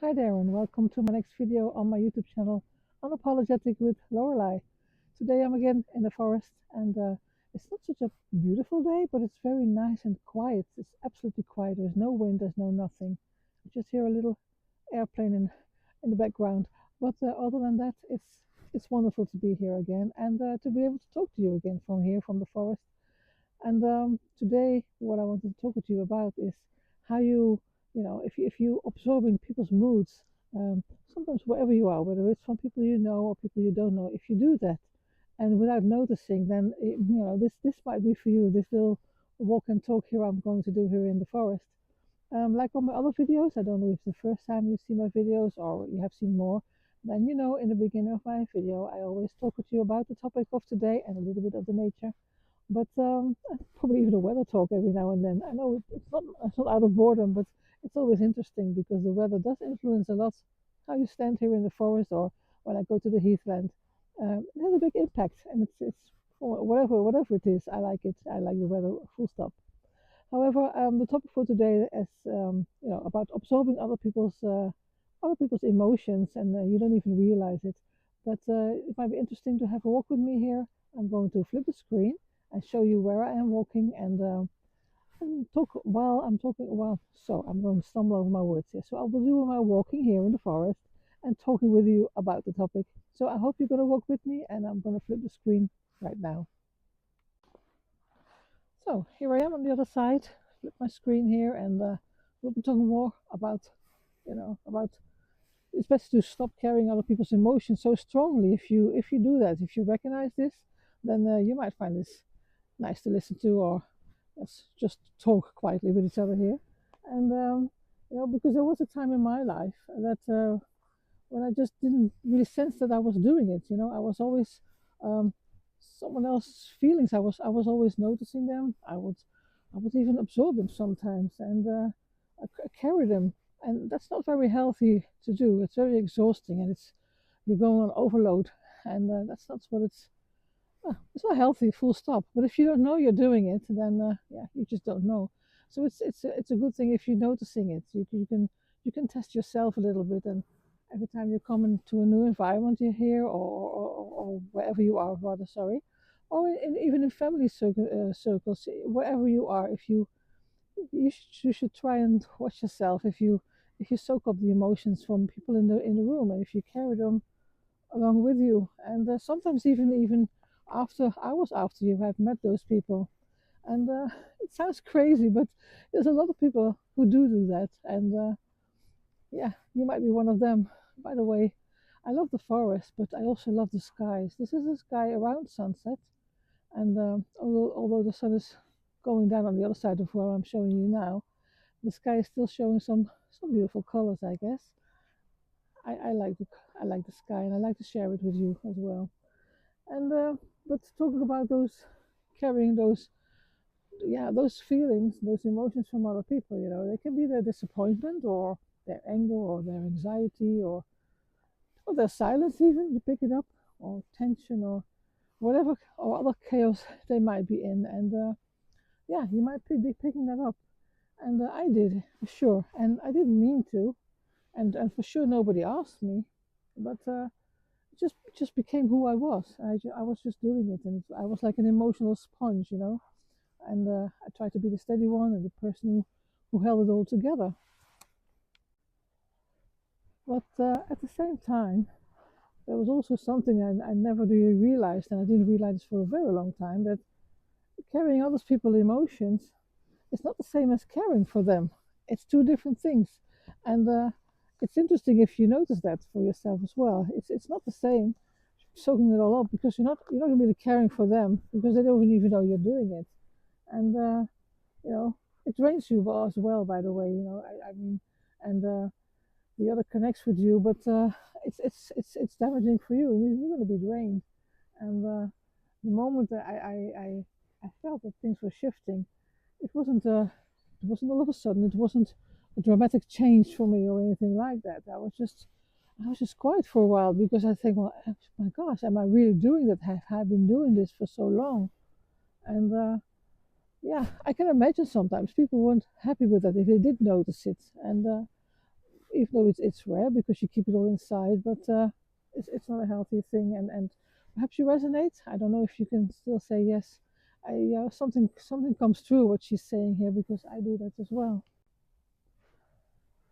Hi there, and welcome to my next video on my YouTube channel, Unapologetic with Lorelei. Today I'm again in the forest, and it's not such a beautiful day, but it's very nice and quiet. It's absolutely quiet. There's no wind, there's no nothing. I just hear a little airplane in the background. But other than that, it's wonderful to be here again and to be able to talk to you again from here, from the forest. And today, what I wanted to talk to you about is how if you absorbing people's moods, sometimes wherever you are, whether it's from people you know or people you don't know, if you do that and without noticing, then this might be for you. This little walk and talk here I'm going to do here in the forest. Like on my other videos, I don't know if it's the first time you see my videos or you have seen more. Then in the beginning of my video, I always talk with you about the topic of today and a little bit of the nature. But probably even a weather talk every now and then. I know it's not out of boredom, but it's always interesting because the weather does influence a lot how you stand here in the forest or when I go to the heathland. It has a big impact, and it's whatever it is. I like it. I like the weather. Full stop. However, the topic for today is about absorbing other people's emotions, and you don't even realize it. But it might be interesting to have a walk with me here. I'm going to flip the screen and show you where I am walking and talk while I'm talking. Well, so I'm going to stumble over my words here. So I will do my walking here in the forest and talking with you about the topic. So I hope you're going to walk with me, and I'm going to flip the screen right now. So here I am on the other side. Flip my screen here, and we'll be talking more about it's best to stop carrying other people's emotions so strongly. If you do that, if you recognize this, then you might find this nice to listen to, or let's just talk quietly with each other here. And because there was a time in my life that when I just didn't really sense that I was doing it. I was always um, someone else's feelings. I was always noticing them. I would even absorb them sometimes, and I carry them. And that's not very healthy to do. It's very exhausting, and you're going on overload, and that's not what it's not healthy. Full stop. But if you don't know you're doing it, then yeah, you just don't know. So it's a good thing if you're noticing it. You can test yourself a little bit, and every time you come into a new environment you're here, or wherever you are, rather, sorry, or even in family circles, wherever you are, if you should try and watch yourself. If you soak up the emotions from people in the room, and if you carry them along with you, and sometimes even after hours after you have met those people. And it sounds crazy, but there's a lot of people who do that, and yeah, you might be one of them. By the way, I love the forest, but I also love the skies. This is a sky around sunset, and although the sun is going down on the other side of where I'm showing you now, the sky is still showing some beautiful colors, I guess. I like the sky, and I like to share it with you as well. And but talking about carrying those feelings, those emotions from other people, they can be their disappointment or their anger or their anxiety or their silence, even you pick it up, or tension or whatever, or other chaos they might be in. And yeah, you might be picking that up. And I did, for sure, and I didn't mean to, and for sure nobody asked me, but just became who I was. I was just doing it, and I was like an emotional sponge. And I tried to be the steady one and the person who held it all together. But at the same time, there was also something I never really realized, and I didn't realize for a very long time, that carrying other people's emotions is not the same as caring for them. It's two different things, and it's interesting if you notice that for yourself as well. It's not the same soaking it all up, because you're not really caring for them, because they don't even know you're doing it. And you know it drains you as well, by the way. I mean, and the other connects with you, but it's damaging for you. You're going to be drained. And the moment that I felt that things were shifting, it wasn't all of a sudden. It wasn't a dramatic change for me or anything like that. I was just quiet for a while, because I think, well, my gosh, am I really doing that? Have I been doing this for so long? And yeah, I can imagine sometimes people weren't happy with that if they did notice it. And even though it's rare because you keep it all inside, but it's not a healthy thing. And perhaps you resonate. I don't know if you can still say yes. Something comes through what she's saying here, because I do that as well.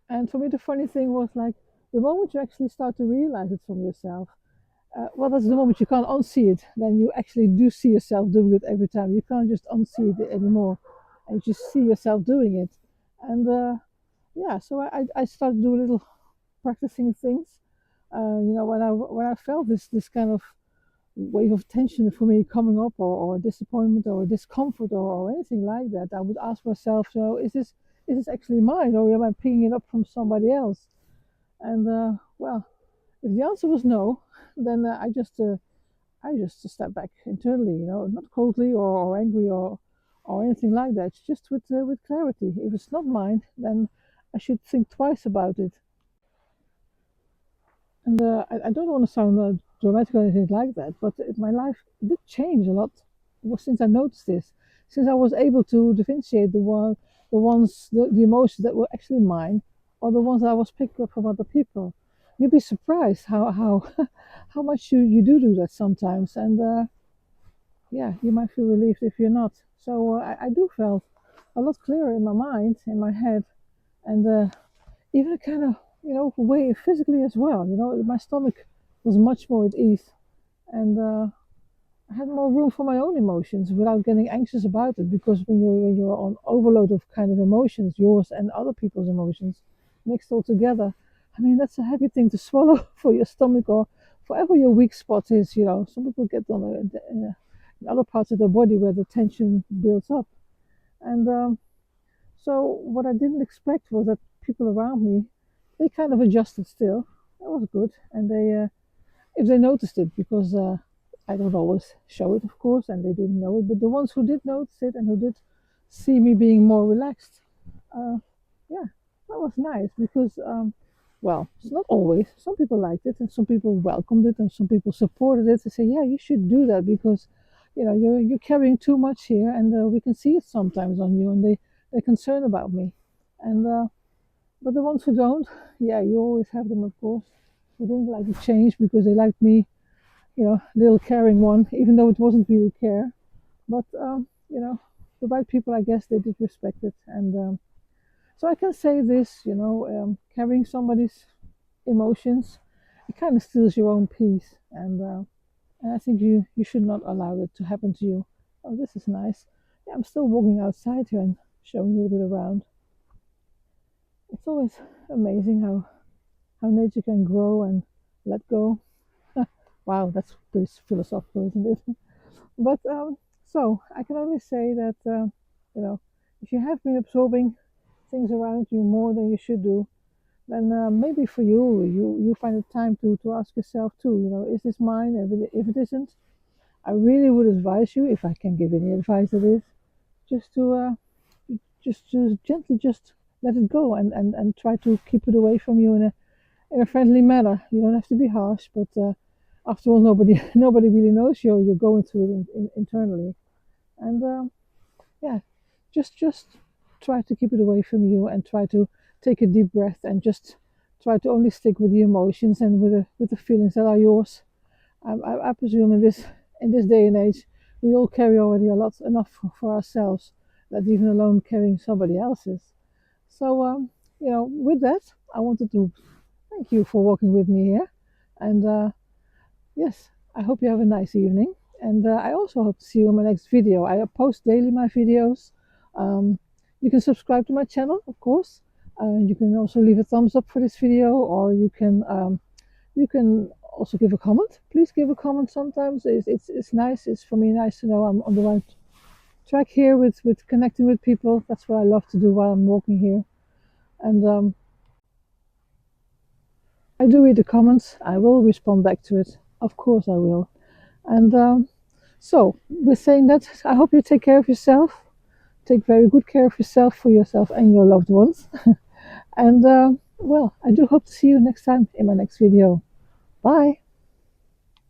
And for me, the funny thing was like the moment you actually start to realize it from yourself. Well, that's the moment you can't unsee it. Then you actually do see yourself doing it every time. You can't just unsee it anymore, and you just see yourself doing it. And yeah, so I started to do a little practicing things. When I felt this kind of wave of tension for me coming up, or disappointment or discomfort, or anything like that, I would ask myself, is this actually mine, or am I picking it up from somebody else? And well, if the answer was no, then I just step back internally, not coldly or angry or anything like that. Just with clarity. If it's not mine, then I should think twice about it. And I don't want to sound dramatic or anything like that, but my life did change a lot since I noticed this. Since I was able to differentiate the emotions that were actually mine, or the ones that I was picking up from other people. You'd be surprised how how much you do that sometimes, and yeah, you might feel relieved if you're not. So I do felt a lot clearer in my mind, in my head, and even kind of, way physically as well. My stomach was much more at ease, and I had more room for my own emotions without getting anxious about it. Because when you're on overload of kind of emotions, yours and other people's emotions mixed all together, I mean that's a heavy thing to swallow for your stomach, or wherever your weak spot is. Some people get on in other parts of their body where the tension builds up, and so what I didn't expect was that people around me, they kind of adjusted still. That was good. And if they noticed it, because I don't always show it, of course, and they didn't know it, but the ones who did notice it and who did see me being more relaxed, uh, yeah, that was nice. Because, well, it's not always. Some people liked it, and some people welcomed it, and some people supported it. They say, yeah, you should do that, because, you're carrying too much here, and we can see it sometimes on you, and they're concerned about me. And but the ones who don't, yeah, you always have them, of course. They didn't like the change because they liked me, little caring one, even though it wasn't really care. But the right people, I guess, they did respect it. And so I can say this, carrying somebody's emotions, it kind of steals your own peace. And I think you should not allow that to happen to you. Oh, this is nice. Yeah, I'm still walking outside here and showing a little bit around. It's always amazing how nature can grow and let go. Wow, that's pretty philosophical, isn't it? But so I can only say that if you have been absorbing things around you more than you should do, then maybe for you find it time to ask yourself too. Is this mine? If it isn't, I really would advise you, if I can give any advice, it is just to gently just let it go, and try to keep it away from you in a friendly manner. You don't have to be harsh, but after all, nobody nobody really knows you're going through it internally. And yeah, just try to keep it away from you, and try to take a deep breath, and just try to only stick with the emotions and with the feelings that are yours. I presume in this day and age, we all carry already a lot enough for ourselves, that even alone carrying somebody else's. So with that, I wanted to thank you for walking with me here, and yes, I hope you have a nice evening. And I also hope to see you in my next video. I post daily my videos. Um, you can subscribe to my channel, of course. You can also leave a thumbs up for this video, or you can also give a comment. Please give a comment. Sometimes it's nice. It's for me nice to know I'm on the right track here with connecting with people. That's what I love to do while I'm walking here. And I do read the comments. I will respond back to it. Of course, I will. And so, with saying that, I hope you take care of yourself. Take very good care of yourself, for yourself and your loved ones. And well, I do hope to see you next time in my next video. Bye.